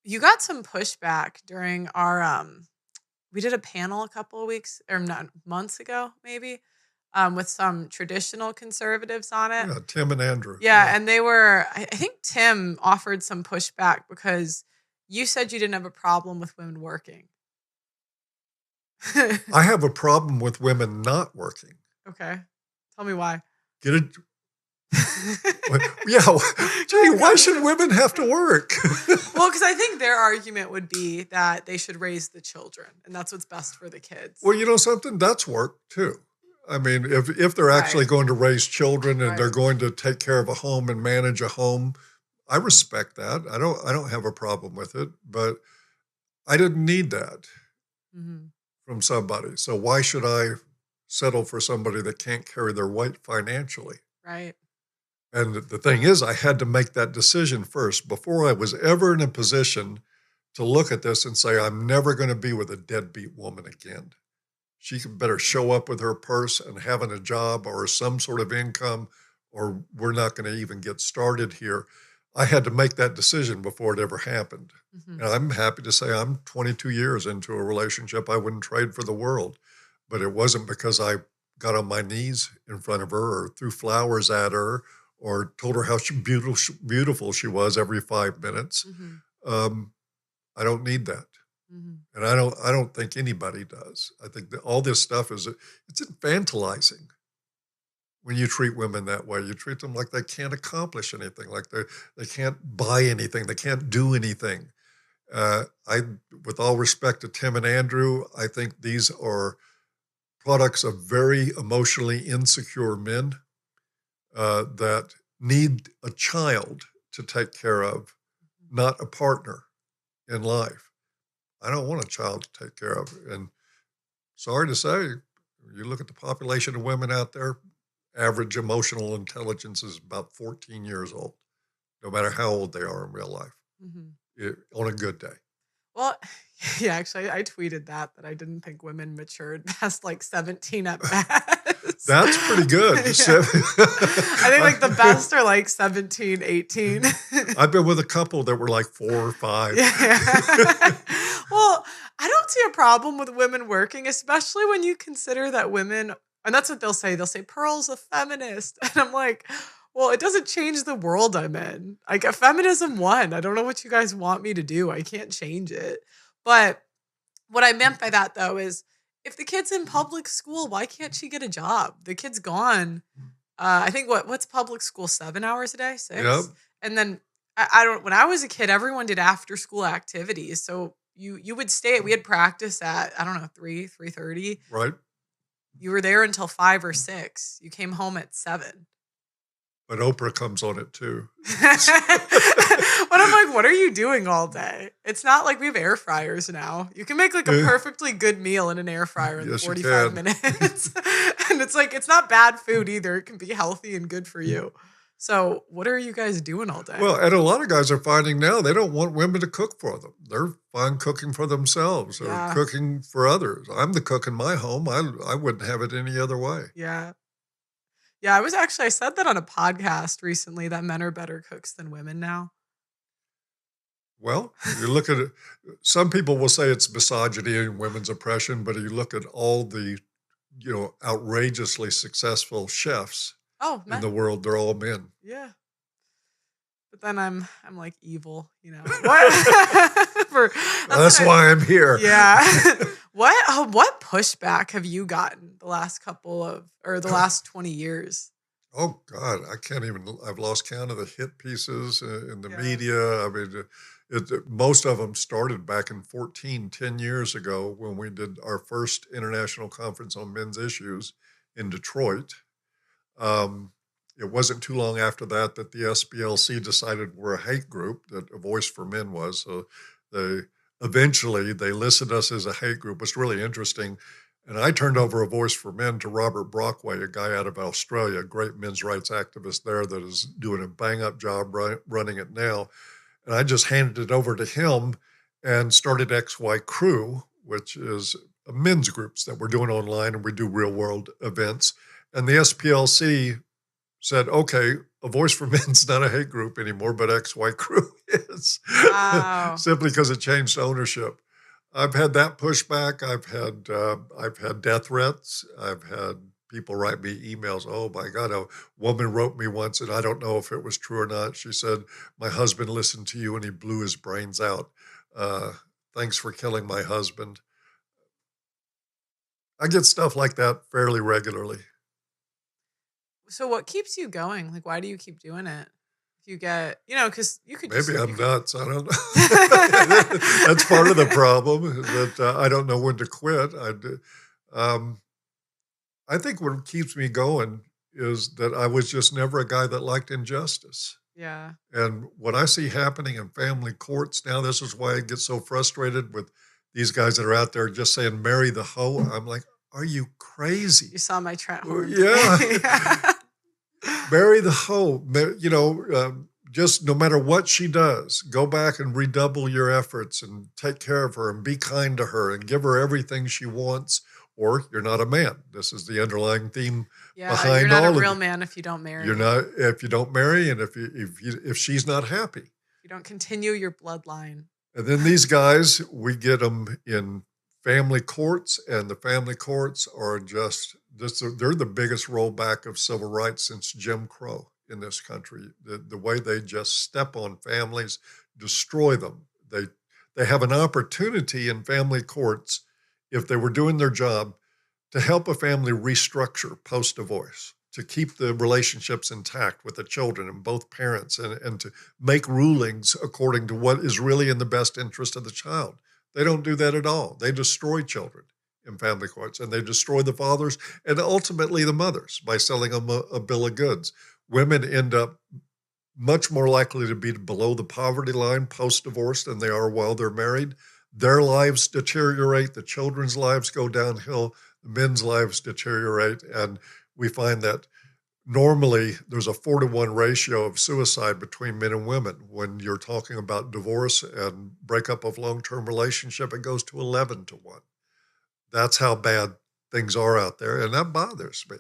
you got some pushback during our we did a panel a couple of weeks or not months ago, maybe, with some traditional conservatives on it. Yeah, Tim and Andrew. Yeah, and they were, I think Tim offered some pushback because you said you didn't have a problem with women working. I have a problem with women not working. Okay. Tell me why. Get it? Yeah. Gee, why should women have to work? Well, because I think their argument would be that they should raise the children, and that's what's best for the kids. Well, you know something? That's work too. I mean, if they're actually going to raise children and they're going to take care of a home and manage a home, I respect that. I don't have a problem with it, but I didn't need that from somebody. So why should I settle for somebody that can't carry their weight financially? Right. And the thing is, I had to make that decision first before I was ever in a position to look at this and say, I'm never going to be with a deadbeat woman again. She better show up with her purse and having a job or some sort of income, or we're not going to even get started here. I had to make that decision before it ever happened. And I'm happy to say I'm 22 years into a relationship I wouldn't trade for the world. But it wasn't because I got on my knees in front of her or threw flowers at her or told her how beautiful she was every 5 minutes. I don't need that. And I don't think anybody does. I think that all this stuff it's infantilizing when you treat women that way. You treat them like they can't accomplish anything, like they can't buy anything, they can't do anything. With all respect to Tim and Andrew, I think these are products of very emotionally insecure men that need a child to take care of, not a partner in life. I don't want a child to take care of. And sorry to say, you look at the population of women out there, average emotional intelligence is about 14 years old, no matter how old they are in real life, on a good day. Well, yeah, actually, I tweeted that I didn't think women matured past like 17 at best. That's pretty good. I think like the best are like 17, 18. I've been with a couple that were like 4 or 5. Yeah. Well, I don't see a problem with women working, especially when you consider that women, and that's what they'll say. They'll say, Pearl's a feminist. And I'm like, well, it doesn't change the world I'm in. Like, feminism won. I don't know what you guys want me to do. I can't change it. But what I meant by that, though, is if the kid's in public school, why can't she get a job? The kid's gone. I think what's public school? 7 hours a day? 6? Yep. And then I don't. When I was a kid, everyone did after school activities. So you would stay. We had practice at 3:30. Right. You were there until 5 or 6. You came home at 7. But Oprah comes on it too. But I'm like, what are you doing all day? It's not like we have air fryers now. You can make like a perfectly good meal in an air fryer in 45 minutes. And it's like, it's not bad food either. It can be healthy and good for you. So what are you guys doing all day? Well, and a lot of guys are finding now they don't want women to cook for them. They're fine cooking for themselves or cooking for others. I'm the cook in my home. I wouldn't have it any other way. Yeah. Yeah, I said that on a podcast recently that men are better cooks than women now. Well, you look at it, some people will say it's misogyny and women's oppression, but you look at all the, outrageously successful chefs in the world, they're all men. Yeah. But then I'm like evil, What? That's why I'm here. Yeah. What pushback have you gotten the last the last 20 years? Oh God, I've lost count of the hit pieces in the media. I mean, most of them started back in 10 years ago when we did our first international conference on men's issues in Detroit. It wasn't too long after that the SPLC decided we're a hate group, that A Voice for Men was. So eventually they listed us as a hate group. It's really interesting. And I turned over A Voice for Men to Robert Brockway, a guy out of Australia, a great men's rights activist there that is doing a bang-up job running it now. And I just handed it over to him and started XY Crew, which is a men's groups that we're doing online, and we do real-world events. And the SPLC said, okay, A Voice for Men's not a hate group anymore, but XY Crew kids Wow. simply because it changed ownership. I've had that pushback. I've had death threats. I've had people write me emails. Oh my God, a woman wrote me once, and I don't know if it was true or not. She said, "My husband listened to you and he blew his brains out. Uh, Thanks for killing my husband." I get stuff like that fairly regularly. So what keeps you going? Like, why do you keep doing it? If you get, because you could Maybe just, you I'm could. nuts. I don't know. That's part of the problem is that I don't know when to quit. Um, I think what keeps me going is that I was just never a guy that liked injustice. Yeah. And what I see happening in family courts now, this is why I get so frustrated with these guys that are out there just saying, marry the hoe. I'm like, are you crazy? You saw my Trent Well, horn yeah. today. Yeah. Marry the hoe. Just no matter what she does, go back and redouble your efforts and take care of her and be kind to her and give her everything she wants, or you're not a man. This is the underlying theme Yeah, you're behind not a all of real it. man if you don't marry. You're not if you don't marry, and if she's not happy. You don't continue your bloodline. And then these guys, we get them in family courts, and the family courts are they're the biggest rollback of civil rights since Jim Crow in this country. The way they just step on families, destroy them. They have an opportunity in family courts, if they were doing their job, to help a family restructure post-divorce, to keep the relationships intact with the children and both parents, and to make rulings according to what is really in the best interest of the child. They don't do that at all. They destroy children in family courts, and they destroy the fathers and ultimately the mothers by selling them a bill of goods. Women end up much more likely to be below the poverty line post-divorce than they are while they're married. Their lives deteriorate, the children's lives go downhill, the men's lives deteriorate, and we find that normally there's a 4-to-1 ratio of suicide between men and women. When you're talking about divorce and breakup of long-term relationship, it goes to 11-to-1. That's how bad things are out there, and that bothers me.